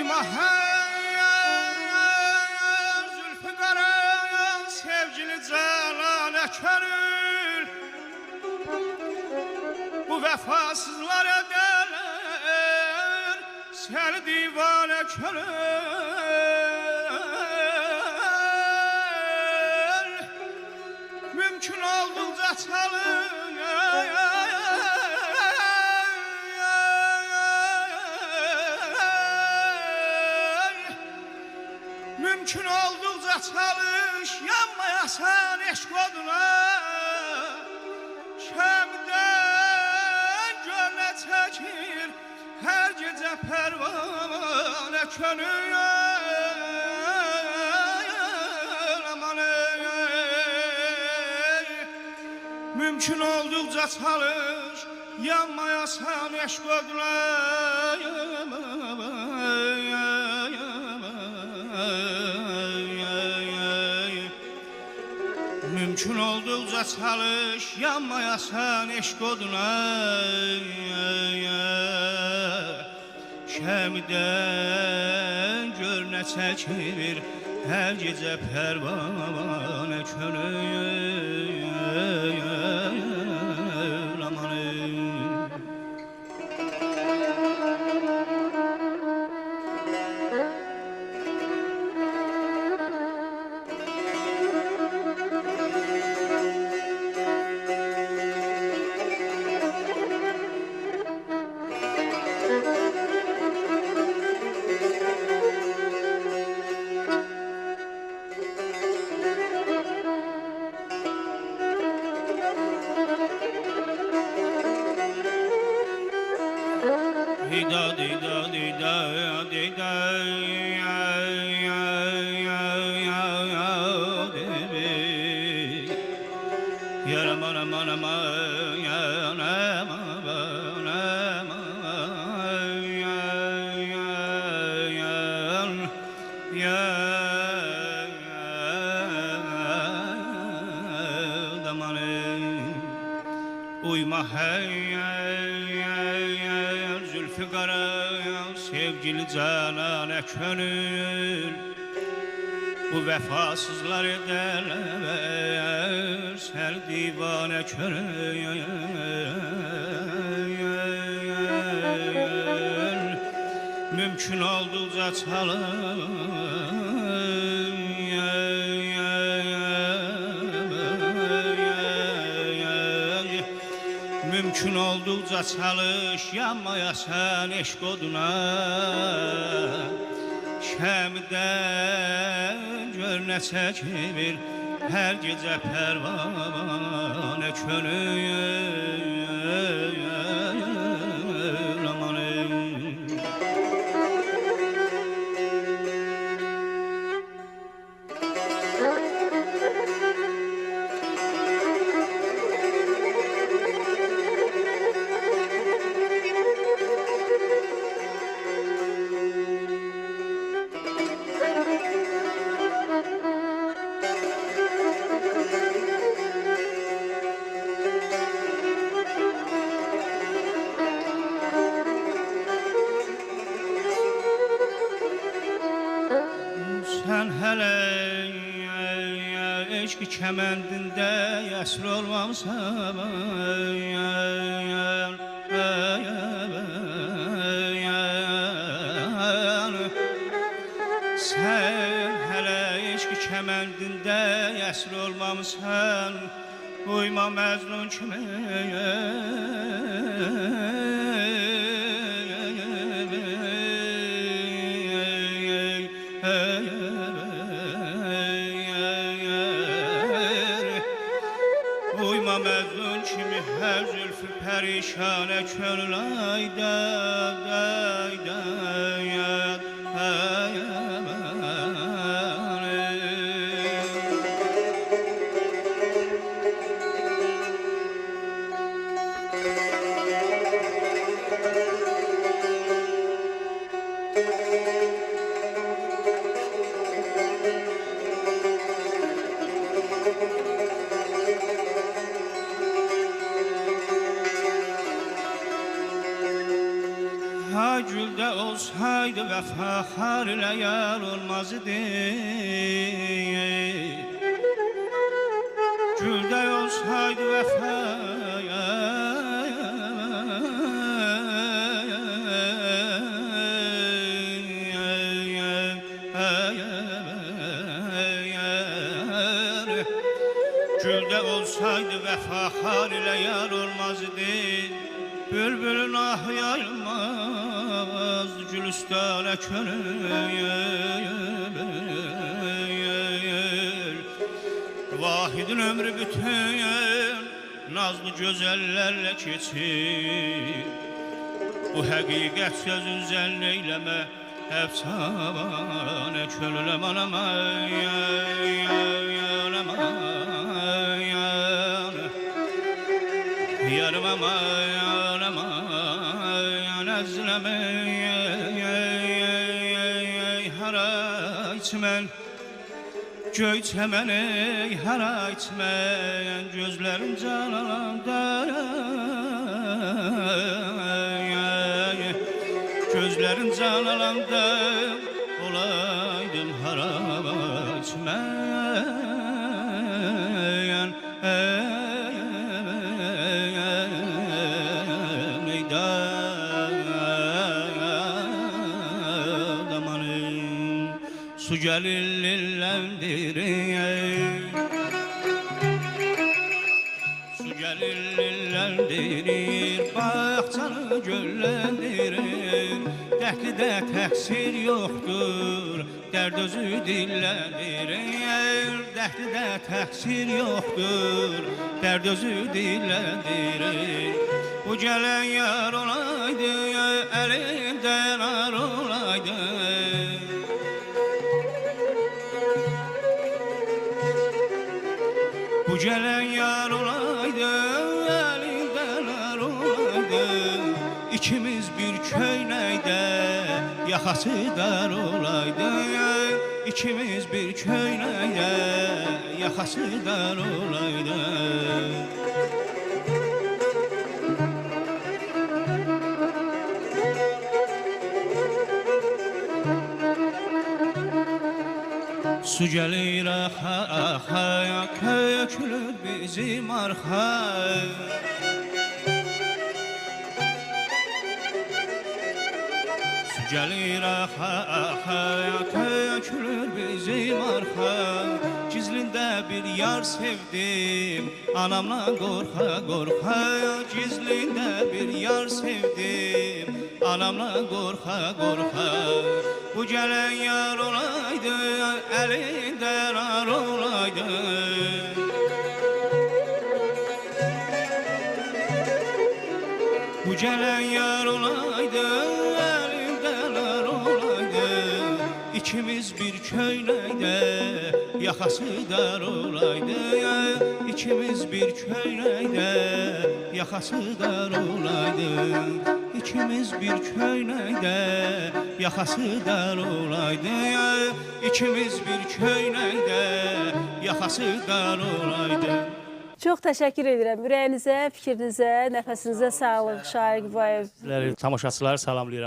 Uyma hey zülfü qara sevgili Cəlale könül bu vəfasızlar ederler seni divane könül mümkün oldukça çalın mümkün oldukça çalış yanmayasan eşk oduna şemden gönle çekir her gece pervane könül aman mümkün oldukça çalış yanmayasan eşk oduna mümkün oldukça çalış yanmayasan eşk oduna şemden gör ne çekir her gece pervane könül Dida dida dida dida ya mana mana ma ya nama nama ya damane uyma hey zülfü qara sevgili Cəlale könül bu vəfasızlar ederler seni divane könül mümkün oldukça çalın mümkün oldukça çalış yanmayasan eşk oduna şemden gör ne çekir her gece pervane könül aman sen hele eşk kemendinde yasr olmamsan sen hele eşk kemendinde yasr olmamsan uyma Mecnun kimi uyma Mecnun kimi her zülfü perişane könül ayda ayda güldə olsaydı vəfa xar ilə yar olmaz idi. Güldə olsaydı vəfa Güldə olsaydı vəfa xar ilə yar olmaz idi. Bülbülün ahı yayılmaz Gülüstana könül. Vahidin ömrü bütün nazlı gözəllərlə keçir. Bu həqiqət sözün zənn eyləmə əfsanə könül. Aman aman yarım aman aman əzləmə hara içmən göy çəməni hara içmən gözlərim can alanda gözlərim can alanda olaydım hara içmən Su gəlir lilləndirir Su gəlir lilləndirir Bağçanı gölləndirir Dəhlidə təqsir yoxdur Dərd özü dilləndirir Dəhlidə təqsir yoxdur Dərd özü dilləndirir Bu gələn yar olaydı Əlindən ar olaydı Bu gələn yar olaydı, əlindən ar olaydı. İkimiz bir köynəkdə, yaxası dar olaydı. İkimiz bir köynəkdə, yaxası dar olaydı. Su gəlir axaya, kökülür bizim arxa. Su gəlir axaya, kökülür bizim arxa. Gizlində bir yar sevdim, anamla qorxa qorxa. Gizlində bir yar sevdim, anamla qorxa qorxa. Bu gələn yar olaydı, əlindən ar olaydı. Bu gələn yar olaydı, əlindən ar olaydı. İkimiz bir köynəkdə, yaxası dar olaydı. İkimiz bir köynəkdə, yaxası dar olaydı. İkimiz bir köynəkdə, yaxası dar olaydı. İkimiz bir köynəkdə, yaxası dar olaydı. Çox təşəkkür edirəm. Ürəyinizə, fikrinizə, nəfəsinizə sağlıq Şaiq Bayev. Tamaşaçıları salamlayıram.